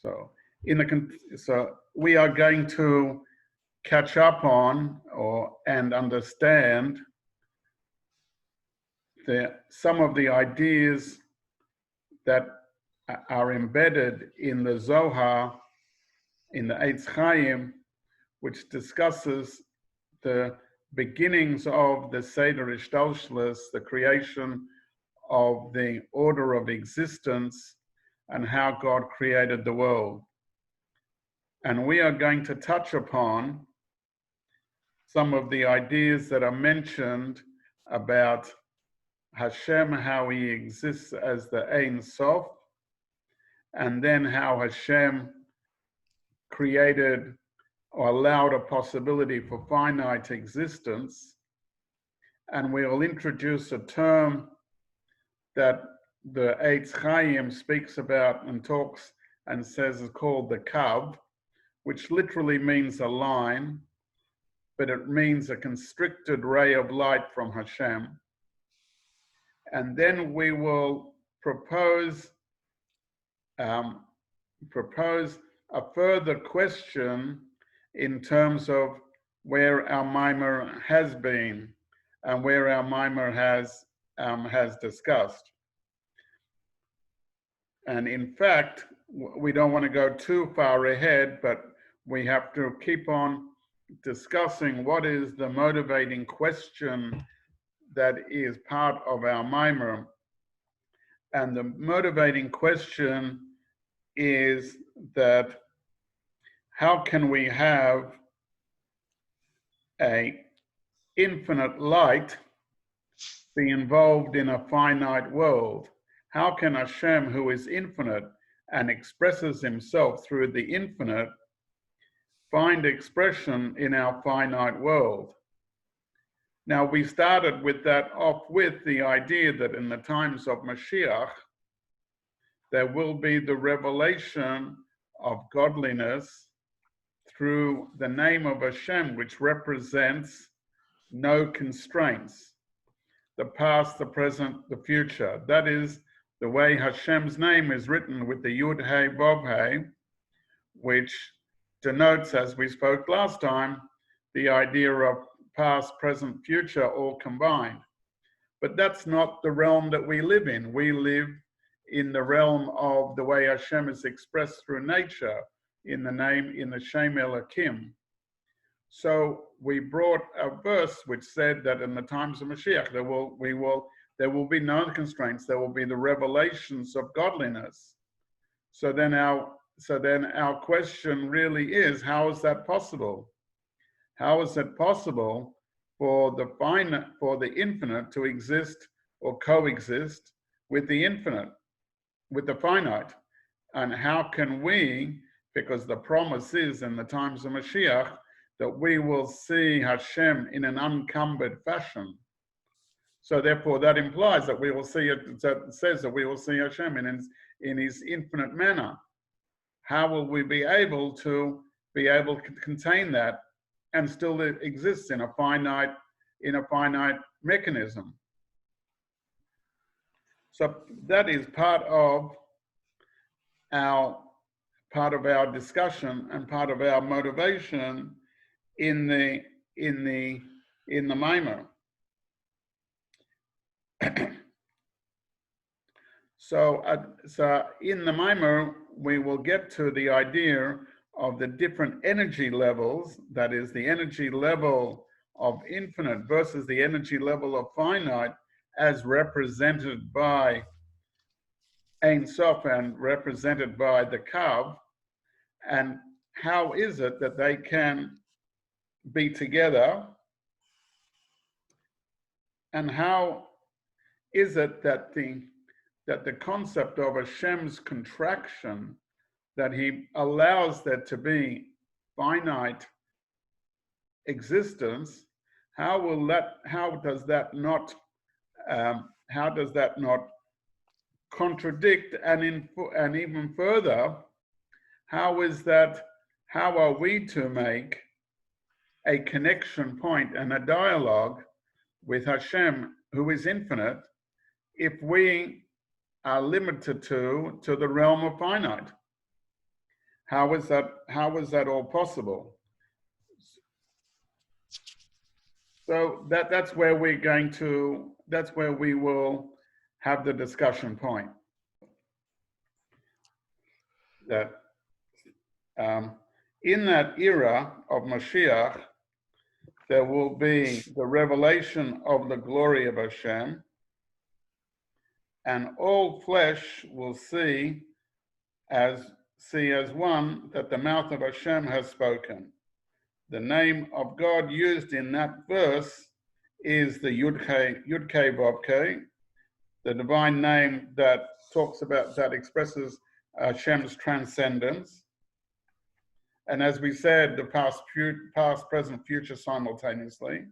So so we are going to catch up on and understand some of the ideas that are embedded in the Zohar, in the Eitz Chaim, which discusses the beginnings of the Seder Ishtalshelus, the creation of the order of existence, and how God created the world. And we are going to touch upon some of the ideas that are mentioned about Hashem, how he exists as the Ein Sof, and then how Hashem created or allowed a possibility for finite existence. And we'll introduce a term that the Eitz Chaim speaks about and talks and says is called the Kav, which literally means a line, but it means a constricted ray of light from Hashem. And then we will propose a further question in terms of where our maamer has been and where our maamer has discussed. And in fact, we don't want to go too far ahead, but we have to keep on discussing what is the motivating question that is part of our maamer. And the motivating question is that how can we have an infinite light be involved in a finite world? How can Hashem, who is infinite and expresses himself through the infinite, find expression in our finite world? Now, we started with the idea that in the times of Mashiach, there will be the revelation of godliness through the name of Hashem, which represents no constraints, the past, the present, the future. That is the way Hashem's name is written with the Yud Hey Vav Hey, which denotes, as we spoke last time, the idea of past, present, future all combined. But that's not the realm that we live in. We live in the realm of the way Hashem is expressed through nature, in the Shem Elokim. So we brought a verse which said that in the times of Mashiach, there will be no constraints. There will be the revelations of godliness. So then our question really is, how is that possible? How is it possible for the infinite to exist or coexist with the infinite, with the finite? And how can we, because the promise is in the times of Mashiach that we will see Hashem in an unencumbered fashion. So therefore that implies that we will see it, that says that we will see Hashem in his infinite manner. How will we be able to contain that and still exist in a finite mechanism? So that is part of our discussion and part of our motivation in the maamer. So in the maamer, we will get to the idea of the different energy levels, that is the energy level of infinite versus the energy level of finite, as represented by Ein Sof and represented by the Kav, and how is it that they can be together, and how is it that the concept of Hashem's contraction, that he allows there to be finite existence, how does that not contradict, and even further, how are we to make a connection point and a dialogue with Hashem, who is infinite, if we are limited to the realm of finite? How is that all possible? So that's where we will have the discussion point. That in that era of Mashiach, there will be the revelation of the glory of Hashem, and all flesh will see as one that the mouth of Hashem has spoken. The name of God used in that verse is the Yud-Kei Vav-Kei, the divine name that expresses Hashem's transcendence. And as we said, the past, present, future simultaneously.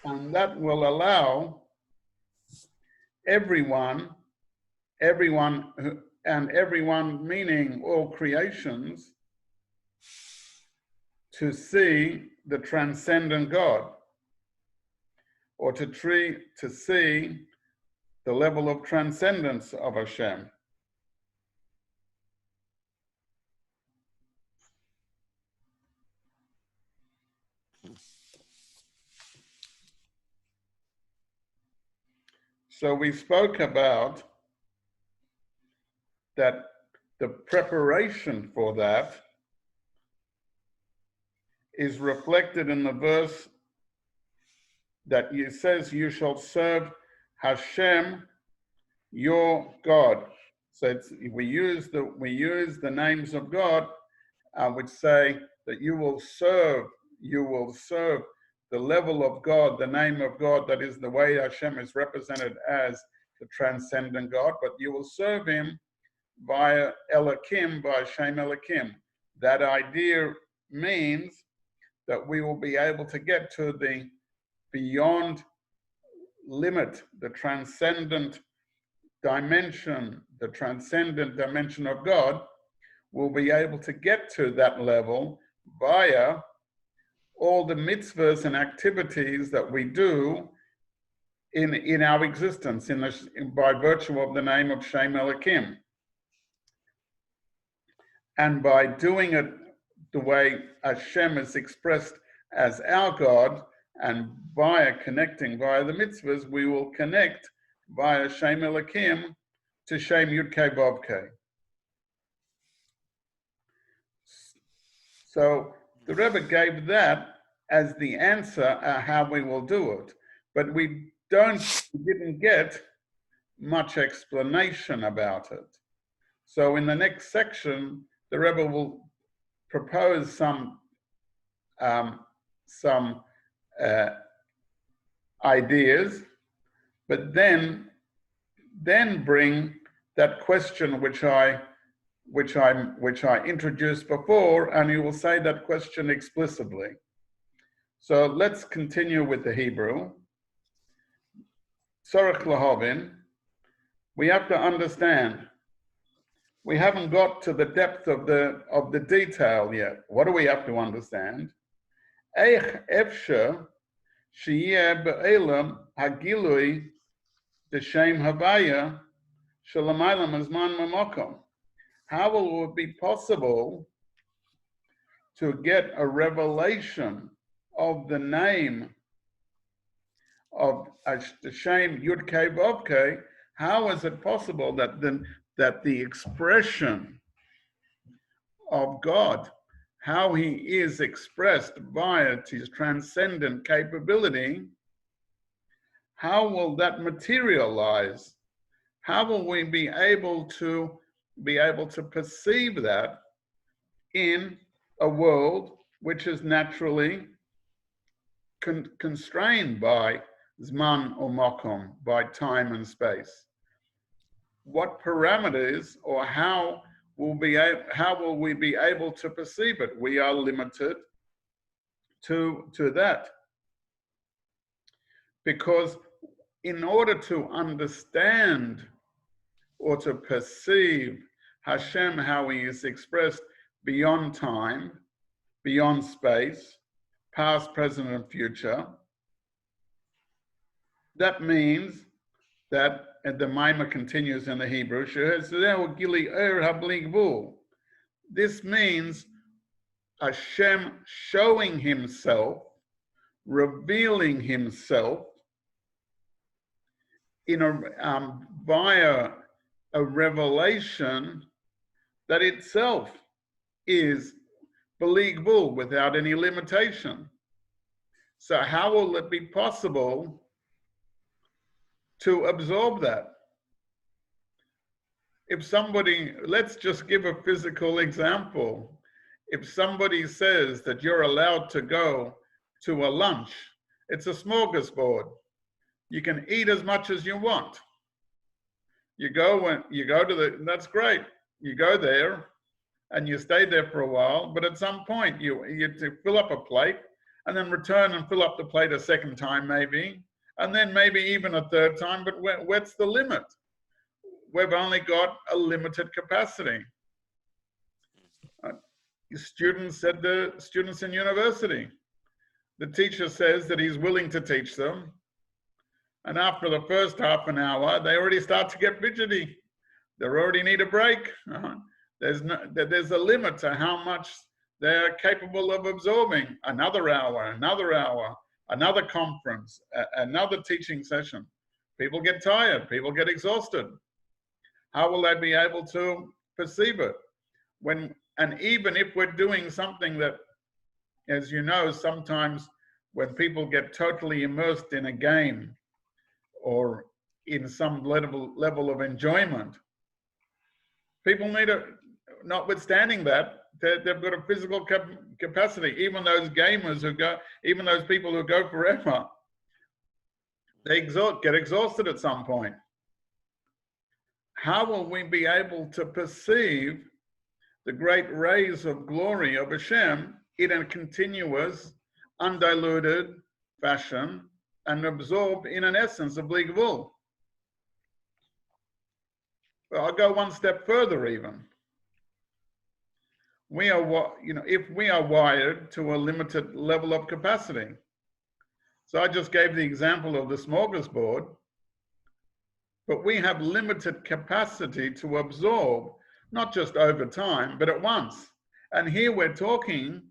And that will allow everyone meaning all creations, to see the transcendent God, or to see the level of transcendence of Hashem. So we spoke about that the preparation for that is reflected in the verse that it says, you shall serve Hashem, your God. So we use the names of God, which say that you will serve the level of God, the name of God, that is the way Hashem is represented as the transcendent God, but you will serve him via Elohim, by Shem Elohim. That idea means that we will be able to get to the beyond limit, the transcendent dimension of God. We'll be able to get to that level via all the mitzvahs and activities that we do in our existence, by virtue of the name of Shem Elohim. And by doing it the way Hashem is expressed as our God, and connecting via the mitzvahs, we will connect via Shem Elohim to Shem Yud-Kei Vav-Kei. So the Rebbe gave that as the answer how we will do it, but we didn't get much explanation about it. So in the next section, the Rebbe will propose some ideas, but then bring that question which I introduced before, and you will say that question explicitly. So let's continue with the Hebrew. Tzorech lahavin, we have to understand. We haven't got to the depth of the detail yet. What do we have to understand? Eich efsher sheyeh be'elam hagilui d'shem Havayah shelamayla mizman mamakom. How will it be possible to get a revelation of the name of Hashem Yud-Kei Vav-Kei? How is it possible that the expression of God, how he is expressed via his transcendent capability, how will that materialize? How will we be able to perceive that in a world which is naturally constrained by Zman or Makom, by time and space? What parameters, or how will we be able to perceive it? We are limited to that, because in order to understand or to perceive Hashem, how he is expressed beyond time, beyond space, past, present, and future, that means that, and the maamer continues in the Hebrew, This means Hashem showing himself, revealing himself in via a revelation that itself is Venigleh, without any limitation. So how will it be possible to absorb that? If somebody, let's just give a physical example. If somebody says that you're allowed to go to a lunch, it's a smorgasbord. You can eat as much as you want. You go to that's great. You go there and you stay there for a while, but at some point you fill up a plate and then return and fill up the plate a second time maybe, and then maybe even a third time, but what's the limit? We've only got a limited capacity. Students in university, the teacher says that he's willing to teach them, and after the first half an hour, they already start to get fidgety. They already need a break. There's a limit to how much they're capable of absorbing. Another hour, another conference, another teaching session. People get tired, people get exhausted. How will they be able to perceive it? And even if we're doing something that, as you know, sometimes when people get totally immersed in a game or in some level of enjoyment, people need notwithstanding that, they've got a physical capacity. Even those gamers even those people who go forever, they get exhausted at some point. How will we be able to perceive the great rays of glory of Hashem in a continuous, undiluted fashion and absorbed in an essence of Venigleh? Well, I'll go one step further even. If we are wired to a limited level of capacity. So I just gave the example of the smorgasbord, but we have limited capacity to absorb, not just over time, but at once. And here we're talking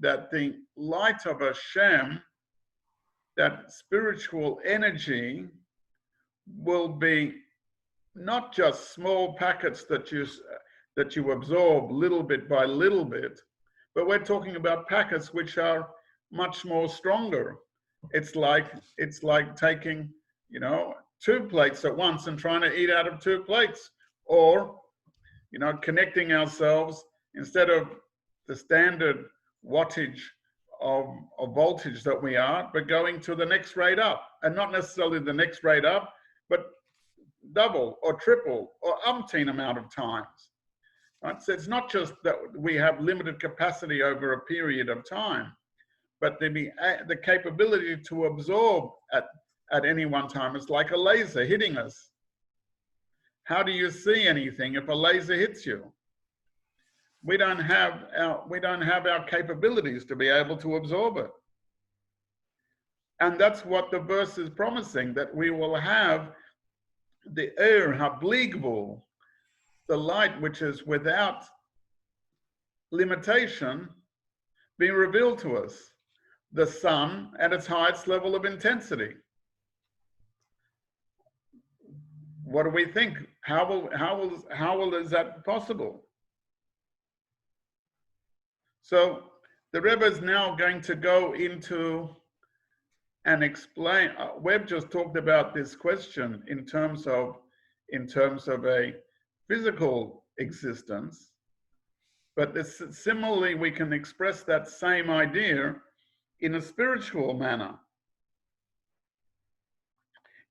that the light of Hashem, that spiritual energy, will be not just small packets that you absorb little bit by little bit, but we're talking about packets which are much more stronger. It's like taking, 2 plates at once and trying to eat out of 2 plates, or connecting ourselves instead of the standard wattage of voltage that we are, but going to the next rate up, and not necessarily the next rate up, but double or triple or umpteen amount of times. Right? So it's not just that we have limited capacity over a period of time, but the capability to absorb at any one time. It's like a laser hitting us. How do you see anything if a laser hits you? We don't have our capabilities to be able to absorb it. And that's what the verse is promising, that we will have the Venigleh, the light which is without limitation, being revealed to us. The sun at its highest level of intensity. What do we think? How is that possible? So the Rebbe is now going to go into and explain. We've just talked about this question in terms of a physical existence, but similarly we can express that same idea in a spiritual manner.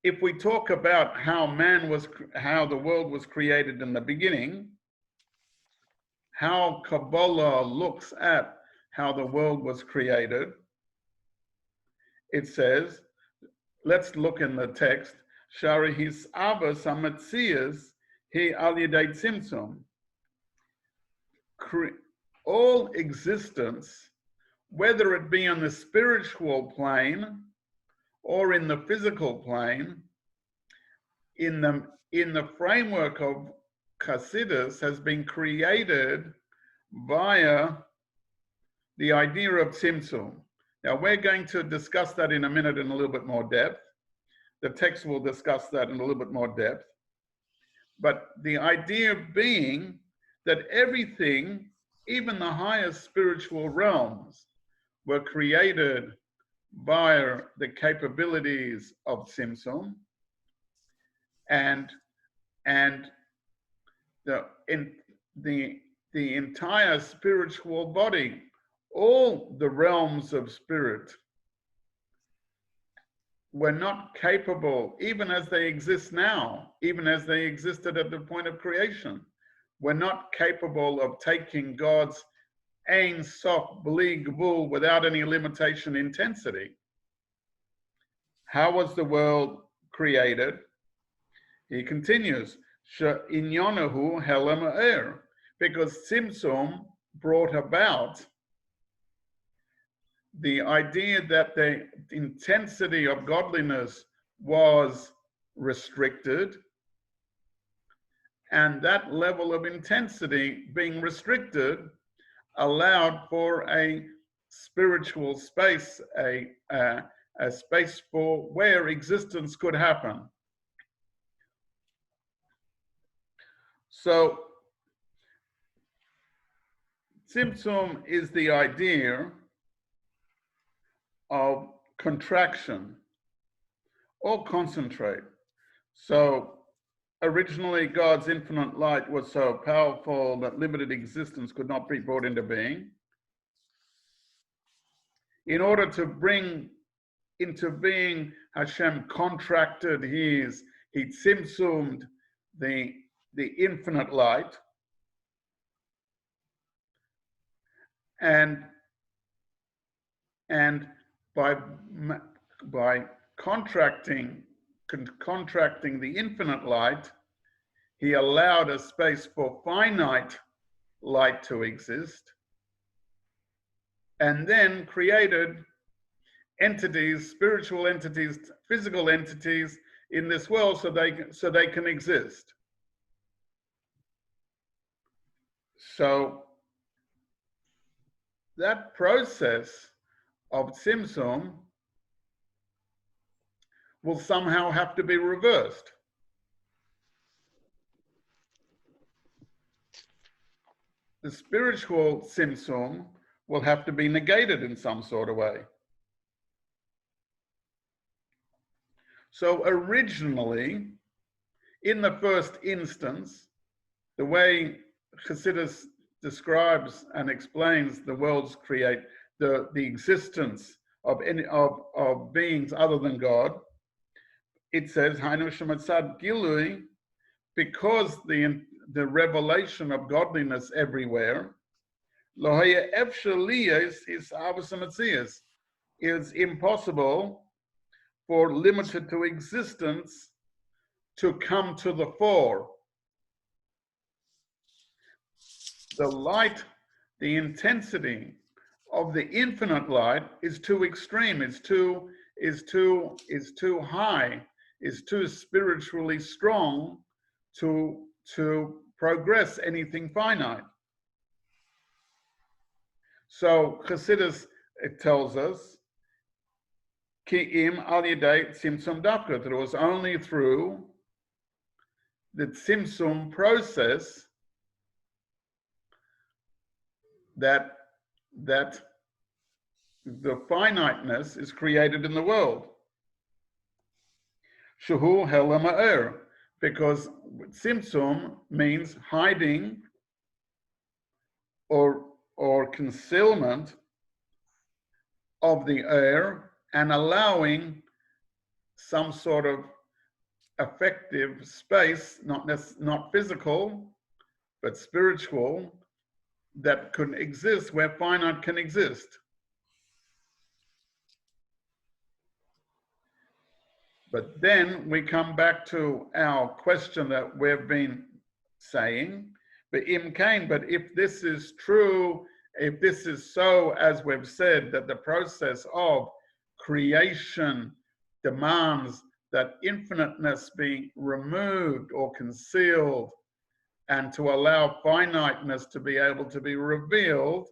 If we talk about how the world was created in the beginning, how Kabbalah looks at how the world was created, it says, let's look in the text, Shari his avas hametzias he al yedei tzimtzum. All existence, whether it be on the spiritual plane or in the physical plane, in the framework of Chassidus, has been created via the idea of tzimtzum. Now, we're going to discuss that in a minute in a little bit more depth. The text will discuss that in a little bit more depth. But the idea being that everything, even the highest spiritual realms, were created by the capabilities of tzimtzum, and the entire spiritual body, all the realms of spirit, were not capable, even as they exist now, even as they existed at the point of creation, were not capable of taking God's Ein Sof Bli Gvul without any limitation intensity. How was the world created? He continues, She'inyonahu Helem Ha'er, because Tzimtzum brought about the idea that the intensity of godliness was restricted, and that level of intensity being restricted allowed for a spiritual space, a space for where existence could happen. So Tzimtzum is the idea of contraction or concentrate. So originally God's infinite light was so powerful that limited existence could not be brought into being. In order to bring into being, Hashem contracted he tzimtzumed the infinite light, and by contracting the infinite light, he allowed a space for finite light to exist, and then created entities, spiritual entities, physical entities in this world so they can exist. So that process of tzimtzum will somehow have to be reversed. The spiritual tzimtzum will have to be negated in some sort of way. So originally, in the first instance, the way Chassidus describes and explains the world's the existence of beings other than God, it says, Hainu shematzad gilui, because the revelation of godliness everywhere, lohaya efshaliyas is avasamatzias, is impossible for limited to existence to come to the fore. The light, the intensity of the infinite light is too extreme, is too high, is too spiritually strong to progress anything finite. So Chassidus, it tells us, Ki im al yedei tzimtzum dafka, that it was only through the tzimtzum process that the finiteness is created in the world. Shehu helem ha'er, because tzimtzum means hiding or concealment of the air and allowing some sort of effective space, not physical, but spiritual, that could exist where finite can exist. But then we come back to our question that we've been saying, but if this is true, if this is so, as we've said, that the process of creation demands that infiniteness be removed or concealed and to allow finiteness to be able to be revealed,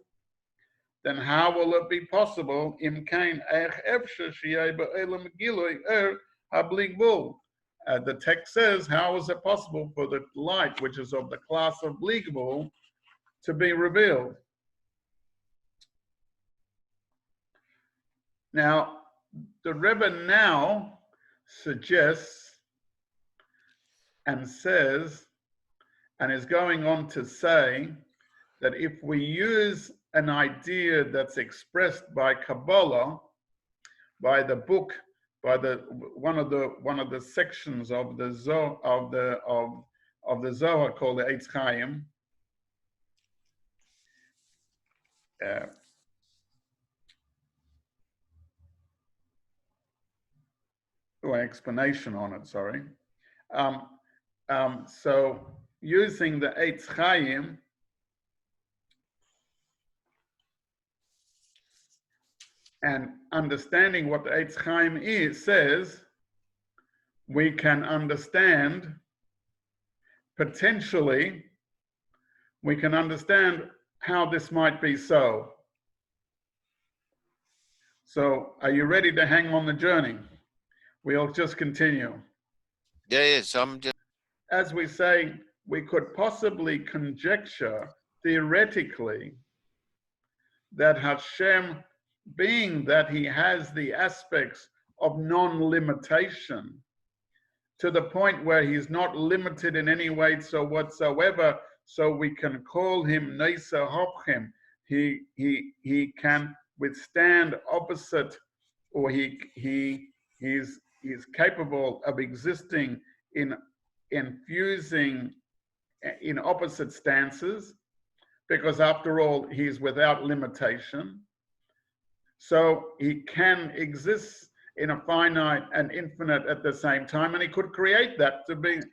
then how will it be possible? The text says, how is it possible for the light, which is of the class of Bligbul, to be revealed? Now, the Rebbe now suggests and says, and is going on to say, that if we use an idea that's expressed by Kabbalah, by the book, by the one of the sections of the Zohar of the Zohar called the Eitz Chaim, or an explanation on it, sorry. So using the Eitz Chaim, and understanding what the Eitz Chaim says, we can understand, potentially, we can understand how this might be so. So, are you ready to hang on the journey? We'll just continue. Yeah, so I'm just... As we say, we could possibly conjecture, theoretically, that Hashem, being that he has the aspects of non-limitation, to the point where he's not limited in any way so whatsoever, so we can call him Neisa Hopchim. He can withstand opposite, or he's capable of existing in fusing in opposite stances, because after all, he's without limitation. So he can exist in a finite and infinite at the same time, and he could create that to be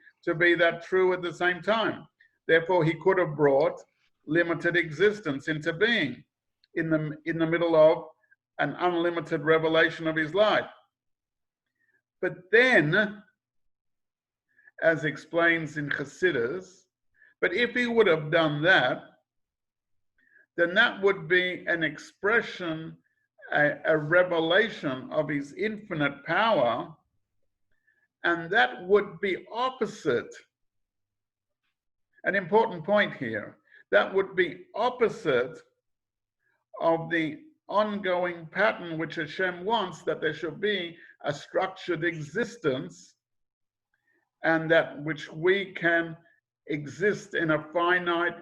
that true at the same time. Therefore, he could have brought limited existence into being in the middle of an unlimited revelation of his life. But then, as explains in Chassidus, but if he would have done that, then that would be an expression, a revelation of his infinite power, and that would be opposite. An important point here, that would be opposite of the ongoing pattern which Hashem wants, that there should be a structured existence, and that which we can exist in a finite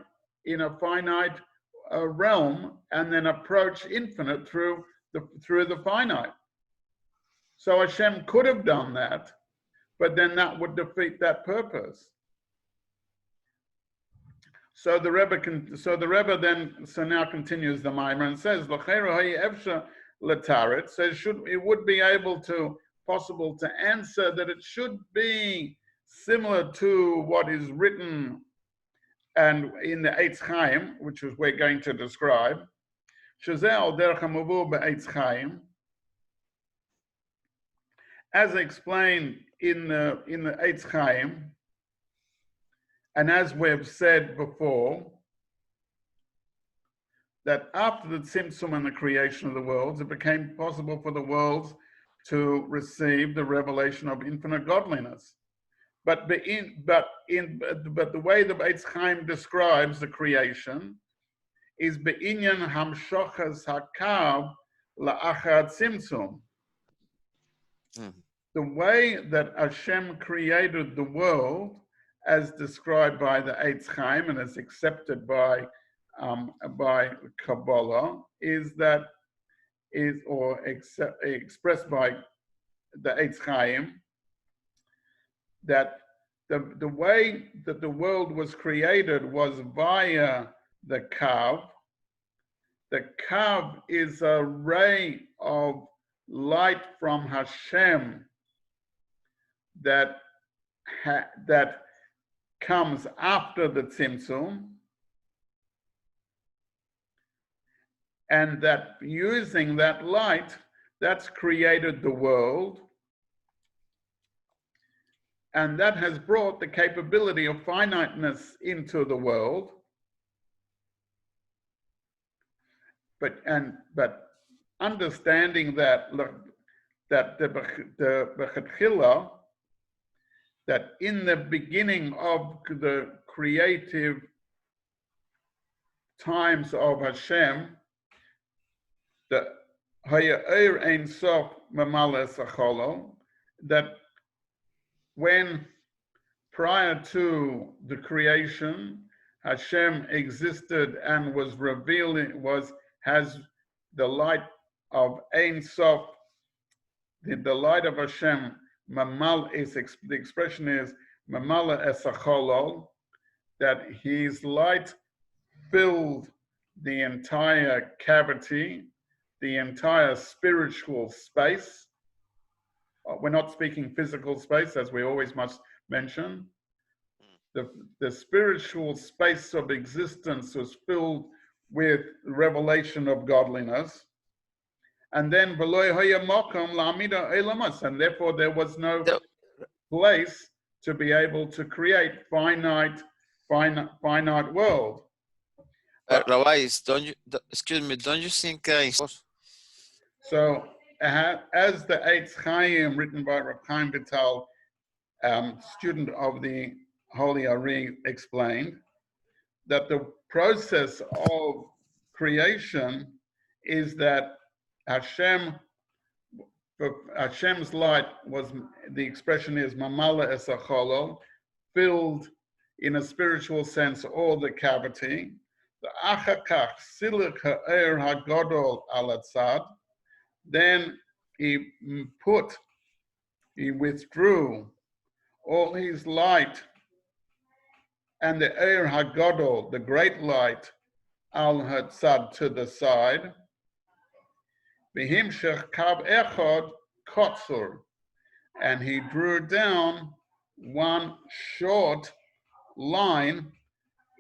realm, and then approach infinite through the finite. So Hashem could have done that, but then that would defeat that purpose. So the Rebbe now continues the maamer and says, says it would be possible to answer that it should be similar to what is written and in the Eitz Chaim, which is we're going to describe. As explained in the Eitz Chaim, and as we've said before, that after the Tzimtzum and the creation of the worlds, it became possible for the worlds to receive the revelation of infinite godliness. But the way the Eitz Chaim describes the creation is be'inyan hamshochas hakav la'achar tzimtzum. The way that Hashem created the world, as described by the Eitz Chaim and as accepted by Kabbalah, expressed by the Eitz Chaim, that the way that the world was created was via the Kav. The Kav is a ray of light from Hashem that comes after the Tzimtzum, and that using that light, that's created the world. and that has brought the capability of finiteness into the world. But understanding that that in the beginning of the creative times of Hashem, the Haya'ir Ein Sof Mamala Sacholo, that when prior to the creation, Hashem existed and was revealing, has the light of Ein Sof, the light of Hashem, Mamal is, the expression is Mamala Esacholo, that his light filled the entire cavity, the entire spiritual space. We're not speaking physical space, as we always must mention. The spiritual space of existence was filled with revelation of godliness. And then, and therefore there was no place to be able to create finite world. Rabbi, excuse me, don't you think so as the Eitz Chaim, written by Reb Chaim Vital, student of the Holy Ari, explained, that the process of creation is that Hashem's light was, the expression is Mamala Esacholo, filled in a spiritual sense all the cavity. The Achakach Silik Ha'er HaGodol Alatzad, then he withdrew all his light and the Eir HaGodol, the great light, Al Hatzad, to the side. V'himshech Kav Echad Kotzur, and he drew down one short line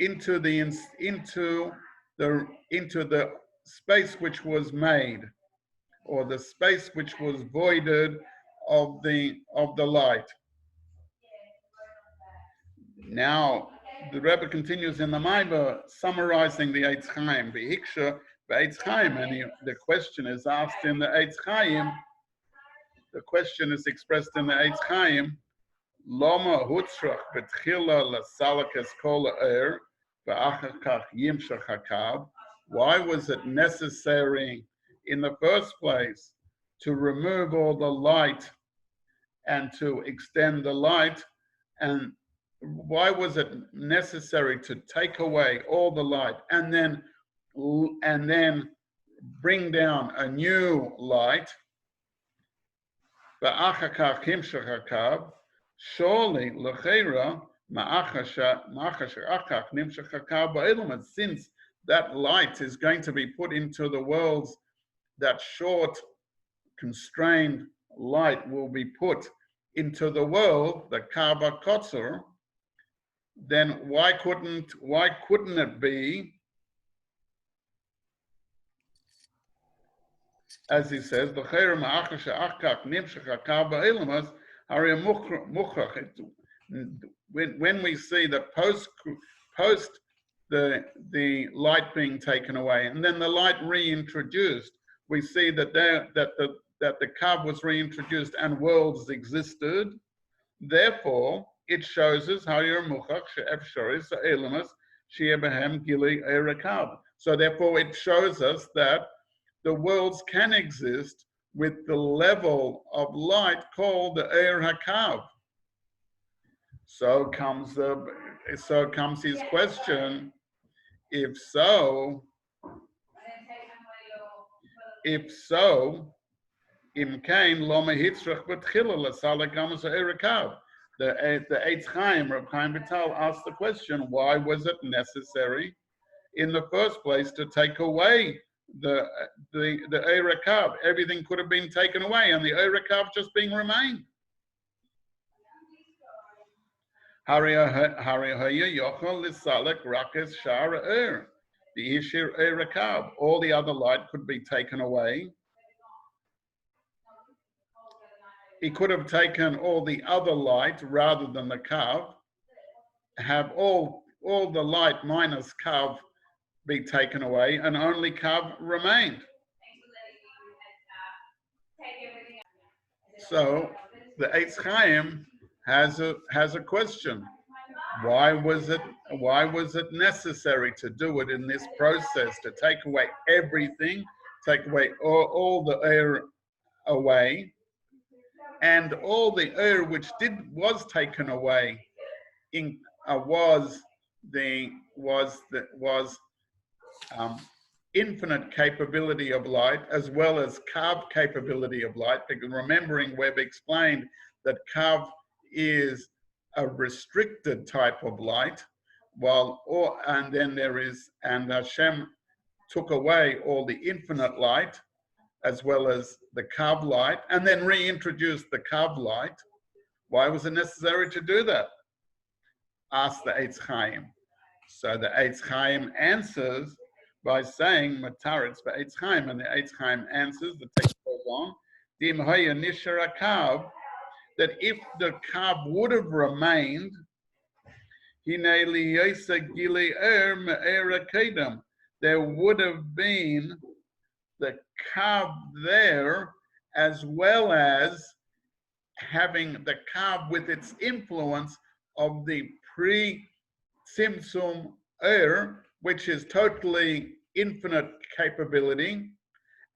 into the space which was made, or the space which was voided of the light. Now the Rebbe continues in the maamer, summarizing the Eitz Chaim, V'hiksha Eitz Chaim, and the question is asked in the Eitz Chaim. The question is expressed in the Eitz Chaim. Loma hutzrach betchila lasalakes kol ha'er v'achar kach yimshach hakav. Why was it necessary in the first place to remove all the light and to extend the light? And why was it necessary to take away all the light and then bring down a new light? Surely, since that light is going to be put into the worlds, that short, constrained light will be put into the world, the Kaaba Kotzur, then why couldn't it be, as he says, when we see that post the light being taken away and then the light reintroduced, we see that the Kav was reintroduced and worlds existed. Therefore, it shows us how you're muchach she'ef shoris ha'elamas she'ebehem gili eirakav. So therefore, it shows us that the worlds can exist with the level of light called the Eir HaKav. So comes his question. If so, im kain lo mehitzrach b'tchila l'salek gamas Eir HaKav. The Eitz Chaim, Reb Chaim Vital, asked the question: why was it necessary, in the first place, to take away the Eir HaKav? Everything could have been taken away, and the Eir HaKav just being remained. Havayah yochel lisalek rakes shar Eir, the ishir Eir HaKav. All the other light could be taken away. he could have taken all the other light rather than the kav, have all the light minus kav be taken away, and only kav remained. So the Eitz Chaim has a question. Why was it necessary to do it in this process, to take away everything, take away all the air away, and all the air which was taken away was infinite capability of light, as well as Kav capability of light, because remembering we've explained that Kav is a restricted type of light, and Hashem took away all the infinite light, as well as the Kav light, and then reintroduced the Kav light. Why was it necessary to do that? Asked the Eitz Chaim. So the Eitz Chaim answers by saying Mataritz Eitz Chaim, and the Eitz Chaim answers, the text goes on, Dim Haya Nishara Kav, that if the Kav would have remained, Hine Liyesa Gili Me'era Kedem, there would have been the Kav there, as well as having the Kav with its influence of the pre-Tzimtzum which is totally infinite capability,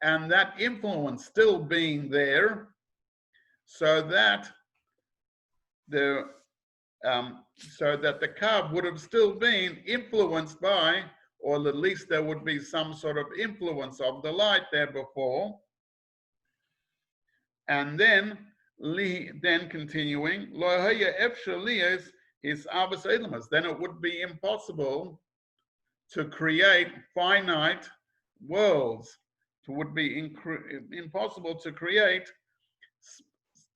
and that influence still being there, so that the Kav would have still been influenced by, or at least there would be some sort of influence of the light there before. And then continuing, then it would be impossible to create finite worlds. It would be impossible to create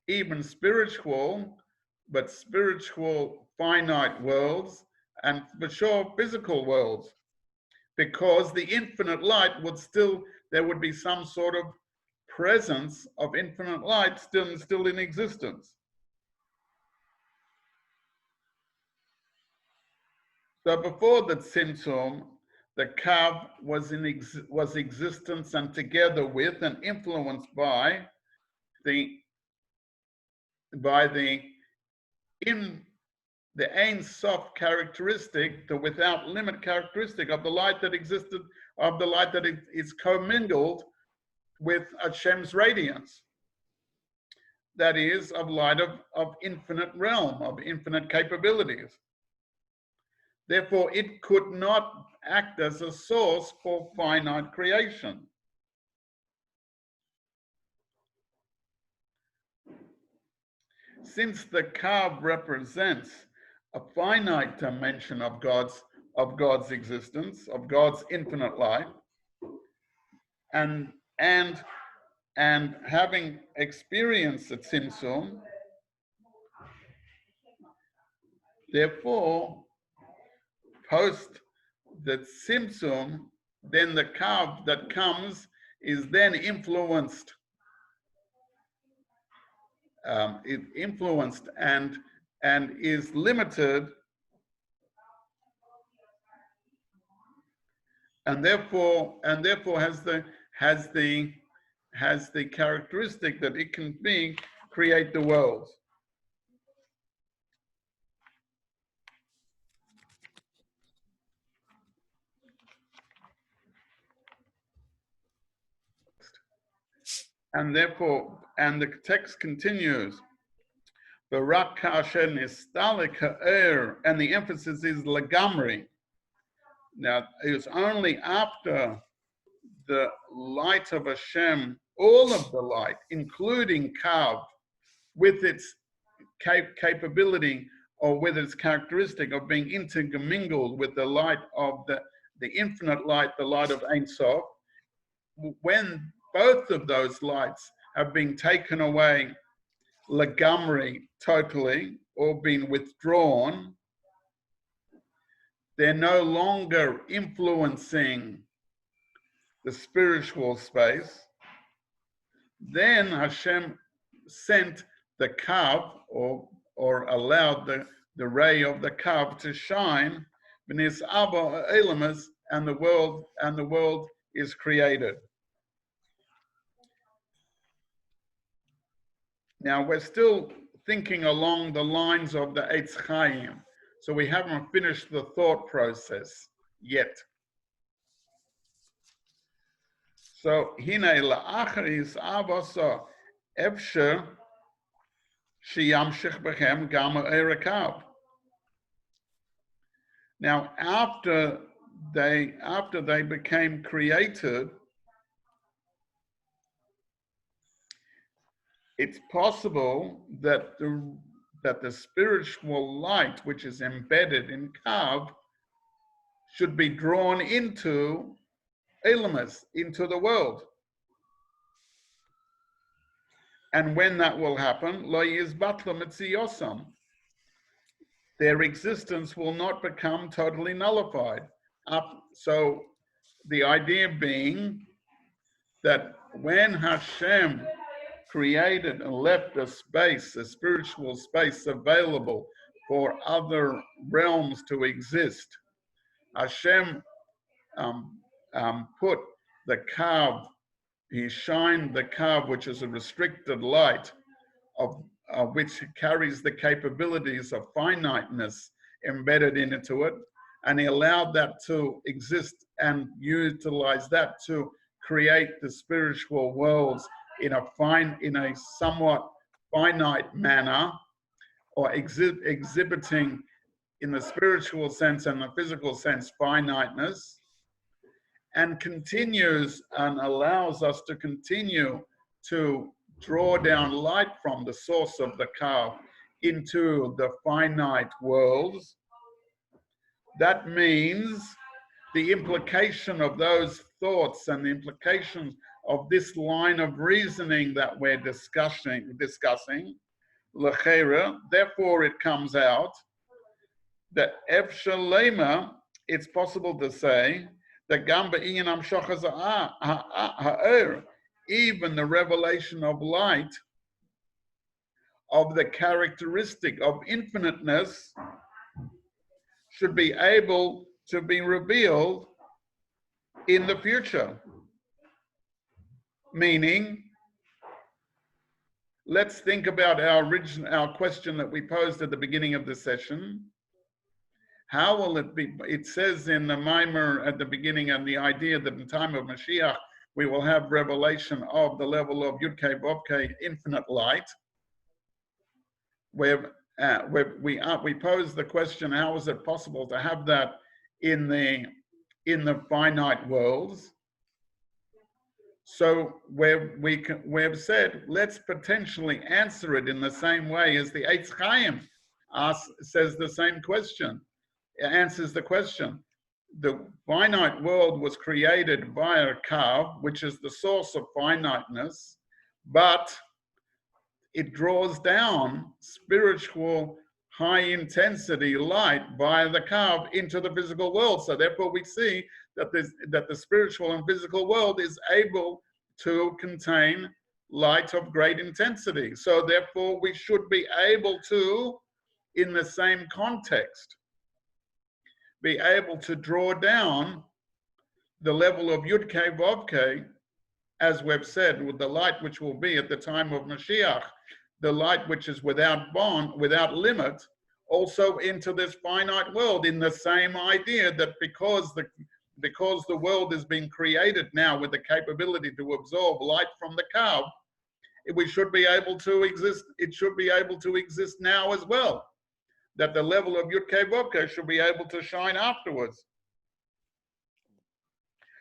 even spiritual finite worlds, and for sure physical worlds, because the infinite light there would be some sort of presence of infinite light still in existence. So before the Tzimtzum, the Kav was existence, and together with and influenced by the Ein Sof characteristic, the without limit characteristic of the light that existed, of the light that is commingled with Hashem's radiance. That is, of light of infinite realm, of infinite capabilities. Therefore, it could not act as a source for finite creation. Since the Kav represents a finite dimension of God's existence, of God's infinite light, and having experienced the Tzimtzum, therefore, post the Tzimtzum, then the Kav that comes is then influenced, and is limited, and therefore has the characteristic that it can create the worlds. And the text continues, Barak kasher nistalik ha'er, and the emphasis is lagamri. Now, it was only after the light of Hashem, all of the light, including Kav, with its capability or with its characteristic of being intermingled with the light of the infinite light, the light of Ein Sof, when both of those lights have been taken away lagamri, totally, or been withdrawn, they're no longer influencing the spiritual space. Then Hashem sent the kav, or allowed the ray of the kav to shine, beneath Abba Elamas, and the world is created. Now we're still thinking along the lines of the Eitz Chaim, so we haven't finished the thought process yet. So hine la'acharis avasa efsher sheyamshich bechem gam ha'erekav. Now, after they became created, it's possible that the spiritual light, which is embedded in Kav, should be drawn into Elamas, into the world. And when that will happen, lo yizbatla mitziyosam, their existence will not become totally nullified. So the idea being that when Hashem created and left a space, a spiritual space available for other realms to exist, Hashem put the kav, he shined the kav, which is a restricted light, of which carries the capabilities of finiteness embedded into it, and he allowed that to exist and utilize that to create the spiritual worlds in a somewhat finite manner, or exhibiting in the spiritual sense and the physical sense finiteness, and continues and allows us to continue to draw down light from the source of the kav into the finite worlds. That means the implication of those thoughts and the implications of this line of reasoning that we're discussing, l'cheira, therefore it comes out that efshar lema, it's possible to say that gam ba'inyan hamshachas ha'er, even the revelation of light, of the characteristic of infiniteness, should be able to be revealed in the future. Meaning, let's think about our question that we posed at the beginning of the session. How will it be? It says in the maamer at the beginning, and the idea that in time of Mashiach, we will have revelation of the level of Yud-Kei Vav-Kei, infinite light. Where we pose the question: how is it possible to have that in the finite worlds? So we've said, let's potentially answer it in the same way as the Eitz Chaim says the same question. It answers the question. The finite world was created via Kav, which is the source of finiteness, but it draws down spiritual high intensity light via the Kav into the physical world. So therefore we see that the spiritual and physical world is able to contain light of great intensity. So therefore we should be able to, in the same context, be able to draw down the level of Yud-Kei Vav-Kei, as we've said, with the light which will be at the time of Mashiach, the light which is without bond, without limit, also into this finite world, in the same idea that because the world is being created now with the capability to absorb light from the Kav, we should be able to exist, it should be able to exist now as well. That the level of Yud-Kei Vav-Kei should be able to shine afterwards.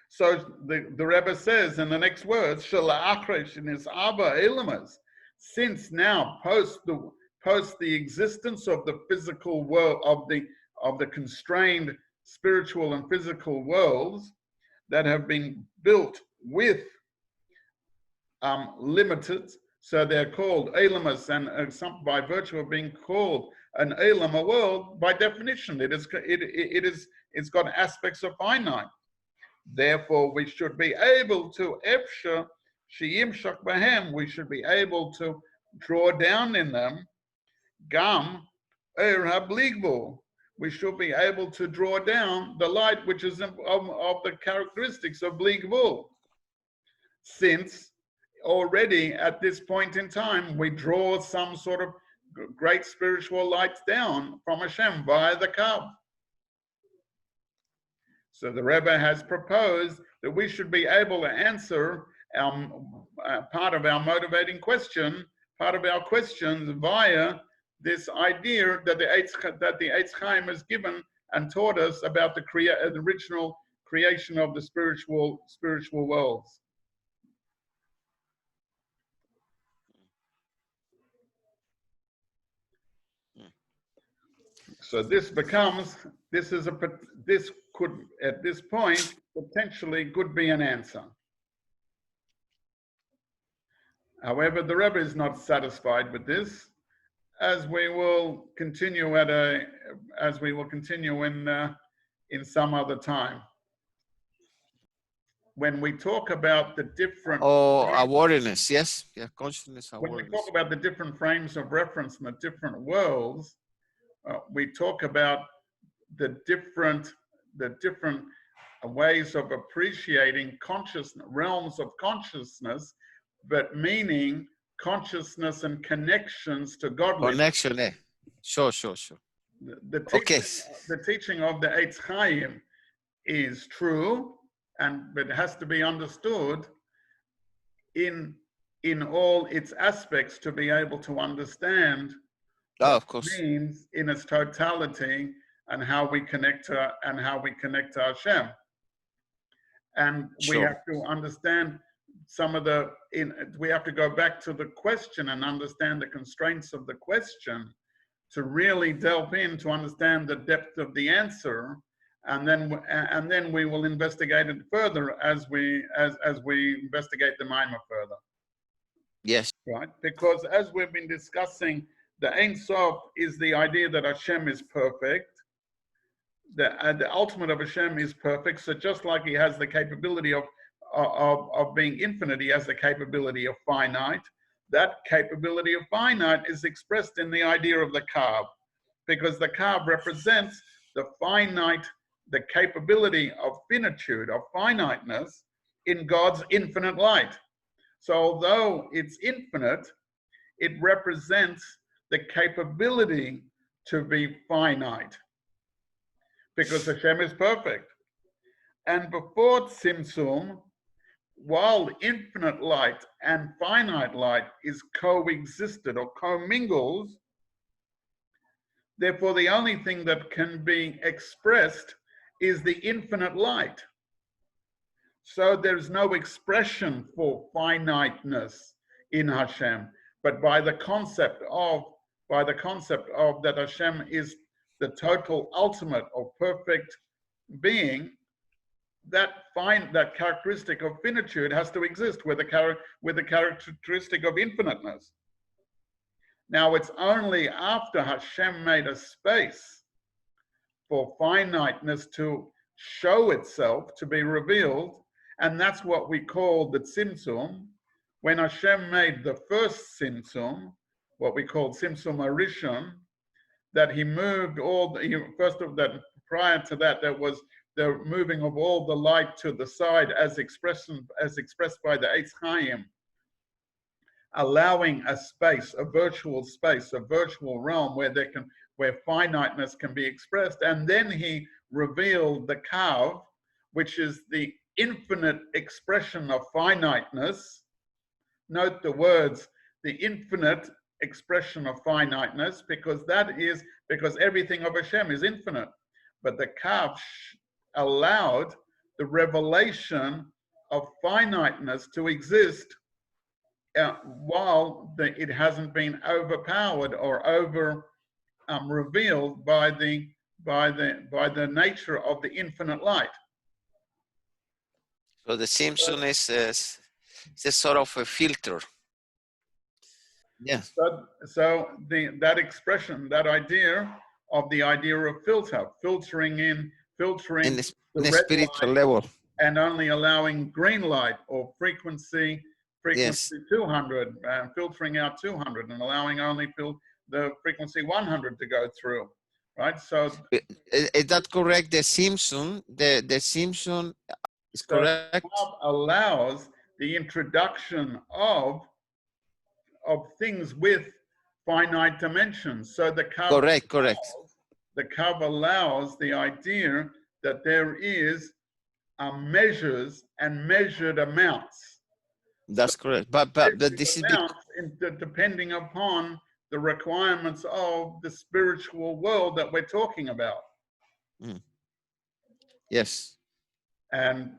So the Rebbe says in the next words, Shala'achresh in his Abba Elamas, since now post the existence of the physical world, of the constrained spiritual and physical worlds that have been built with limited, so they're called Elamas, and by virtue of being called an Elam, a world, by definition, it's got aspects of finite. Therefore, we should be able to efsha sheyimshach bahem. We should be able to draw down in them, gam habligvul. We should be able to draw down the light which is of the characteristics of bligvul. Since already at this point in time, we draw some sort of great spiritual lights down from Hashem via the Kav. So the Rebbe has proposed that we should be able to answer part of our motivating question, part of our questions via this idea that the Eitz Chaim has given and taught us about the original creation of the spiritual worlds. So this could at this point potentially could be an answer. However, the Rebbe is not satisfied with this, as we will continue in some other time. When we talk about the different awareness, yes, yeah, consciousness, awareness. When we talk about the different frames of reference and the different worlds, we talk about the different ways of appreciating realms of consciousness, but meaning consciousness and connections to godliness. Connection, eh? Sure. The teaching of the Eitz Chaim is true, but it has to be understood in all its aspects to be able to understand of course, means in its totality and how we connect to Hashem. And we have to understand we have to go back to the question and understand the constraints of the question to really delve in to understand the depth of the answer, and then we will investigate it further as we investigate the maamer further. Yes. Right? Because as we've been discussing, the Ein Sof is the idea that Hashem is perfect. The ultimate of Hashem is perfect. So just like he has the capability of being infinite, he has the capability of finite. That capability of finite is expressed in the idea of the Kav, because the Kav represents the capability of finitude, of finiteness in God's infinite light. So although it's infinite, it represents the capability to be finite, because Hashem is perfect. And before Tzimtzum, while infinite light and finite light is coexisted or commingles, therefore the only thing that can be expressed is the infinite light. So there's no expression for finiteness in Hashem, but by the concept of that Hashem is the total ultimate or perfect being, that characteristic of finitude has to exist with the characteristic of infiniteness. Now it's only after Hashem made a space for finiteness to show itself, to be revealed, and that's what we call the Tzimtzum. When Hashem made the first Tzimtzum, what we call Tzimtzum Arishon, that he moved prior to that, there was the moving of all the light to the side as expressed by the Eitz Chaim, allowing a space, a virtual realm where finiteness can be expressed. And then he revealed the Kav, which is the infinite expression of finiteness. Note the words, the infinite expression of finiteness, because everything of Hashem is infinite. But the Kav allowed the revelation of finiteness to exist while it hasn't been overpowered or over revealed by the nature of the infinite light. So the Simpson is a sort of a filter. Yeah. So that expression, that idea of filtering in the spiritual level, and only allowing green light or frequency frequency 200 and filtering out 200 and allowing only the frequency 100 to go through, right? So Is that correct? The Simpson is so correct? Kav allows the introduction of things with finite dimensions. So the Kav Correct. The Kav allows the idea that there is measures and measured amounts. That's correct. But this is Amounts depending upon the requirements of the spiritual world that we're talking about. Yes. And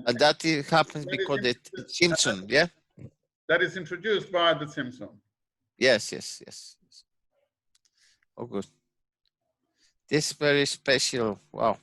that happens because the Simpson, yeah? That is introduced by the Simpson. Yes. Oh, good. This is very special. Wow.